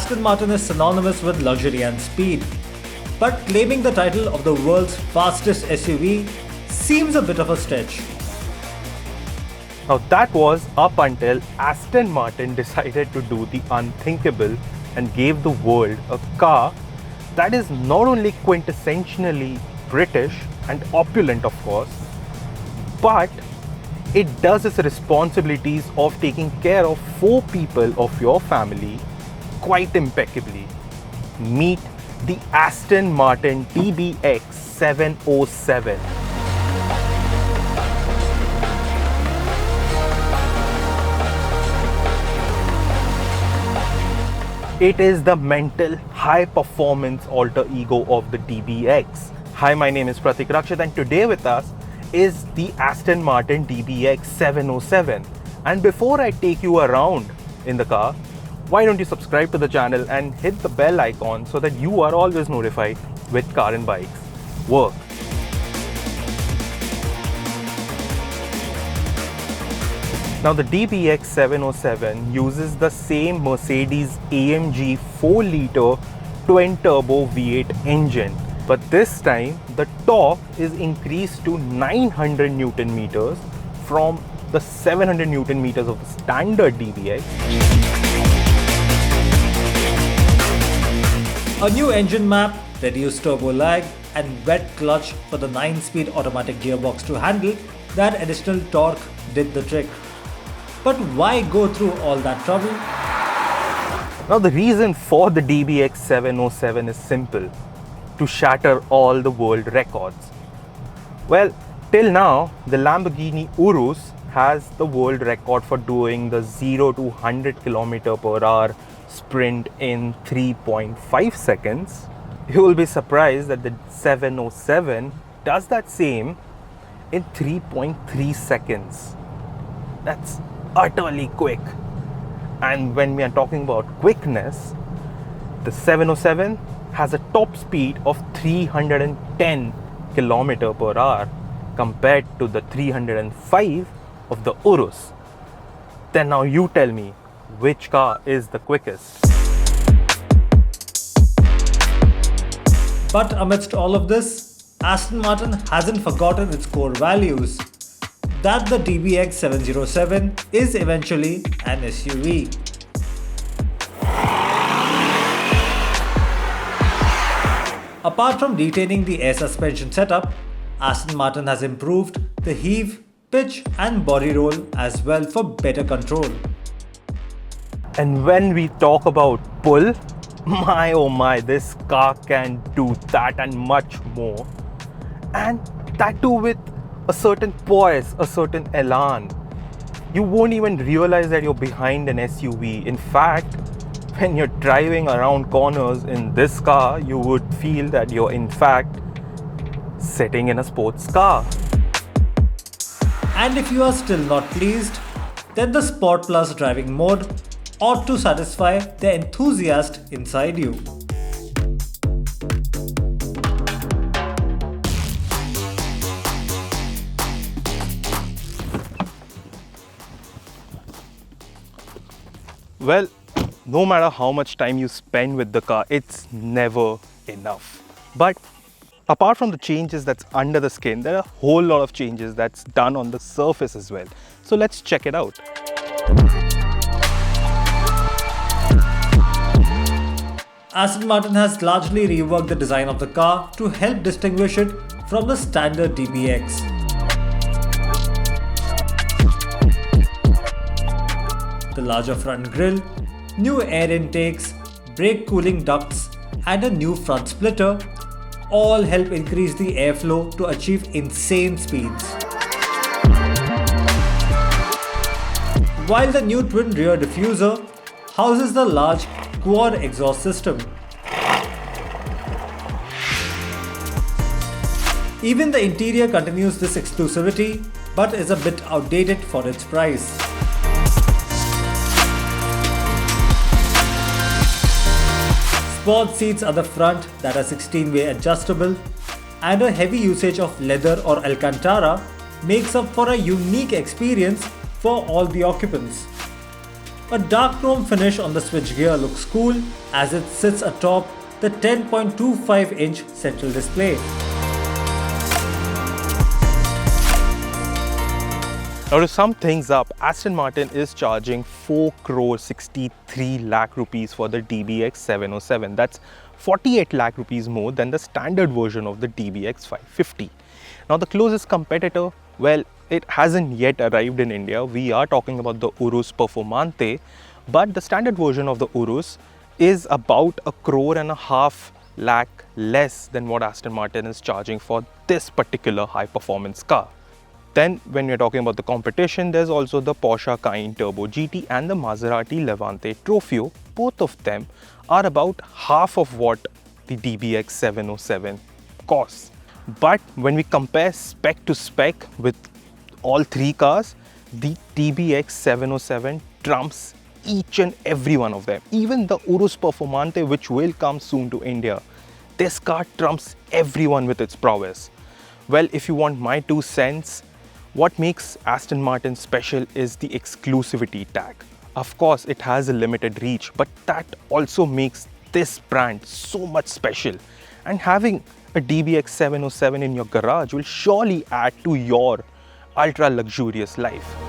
Aston Martin is synonymous with luxury and speed, but claiming the title of the world's fastest SUV seems a bit of a stretch. Now that was up until Aston Martin decided to do the unthinkable and gave the world a car that is not only quintessentially British and opulent of course, but it does its responsibilities of taking care of 4 people of your family quite impeccably. Meet the Aston Martin DBX 707. It is the mental high-performance alter ego of the DBX. Hi, my name is Pratik Rakshit and today with us is the Aston Martin DBX 707. And before I take you around in the car, why don't you subscribe to the channel and hit the bell icon so that you are always notified with car and bikes work. Now the DBX 707 uses the same Mercedes AMG 4-litre twin-turbo V8 engine, but this time the torque is increased to 900 Newton meters from the 700 Newton meters of the standard DBX. A new engine map, reduced turbo lag, and wet clutch for the 9-speed automatic gearbox to handle that additional torque did the trick. But why go through all that trouble? Now the reason for the DBX 707 is simple: to shatter all the world records. Well, till now, the Lamborghini Urus has the world record for doing the 0 to 100 km/h sprint in 3.5 seconds. You will be surprised that the 707 does that same in 3.3 seconds. That's utterly quick. And when we are talking about quickness, the 707 has a top speed of 310 km/h compared to the 305 of the Urus. Then now you tell me, which car is the quickest? But amidst all of this, Aston Martin hasn't forgotten its core values, that the DBX 707 is eventually an SUV. Apart from retaining the air suspension setup, Aston Martin has improved the heave, pitch and body roll as well for better control. And when we talk about pull, my oh my, this car can do that and much more. And that too with a certain poise, a certain elan. You won't even realize that you're behind an SUV. In fact, when you're driving around corners in this car, you would feel that you're in fact sitting in a sports car. And if you are still not pleased, then the Sport Plus driving mode ought to satisfy the enthusiast inside you. Well, no matter how much time you spend with the car, it's never enough. But apart from the changes that's under the skin, there are a whole lot of changes that's done on the surface as well. So let's check it out. Aston Martin has largely reworked the design of the car to help distinguish it from the standard DBX. The larger front grille, new air intakes, brake cooling ducts and a new front splitter all help increase the airflow to achieve insane speeds. While the new twin rear diffuser houses the large quad exhaust system. Even the interior continues this exclusivity but is a bit outdated for its price. Sport seats at the front that are 16-way adjustable and a heavy usage of leather or Alcantara makes up for a unique experience for all the occupants. A dark chrome finish on the switchgear looks cool as it sits atop the 10.25-inch central display. Now to sum things up, Aston Martin is charging 4 crore 63 lakh rupees for the DBX 707. That's 48 lakh rupees more than the standard version of the DBX 550. Now the closest competitor, well, it hasn't yet arrived in India. We are talking about the Urus Performante, but the standard version of the Urus is about a crore and a half lakh less than what Aston Martin is charging for this particular high performance car. Then when we're talking about the competition, there's also the Porsche Cayenne Turbo GT and the Maserati Levante Trofeo. Both of them are about half of what the DBX 707 costs. But when we compare spec to spec with all three cars, the DBX 707 trumps each and every one of them. Even the Urus Performante, which will come soon to India, this car trumps everyone with its prowess. Well, if you want my 2 cents, what makes Aston Martin special is the exclusivity tag. Of course, it has a limited reach, but that also makes this brand so much special. And having a DBX 707 in your garage will surely add to your ultra luxurious life.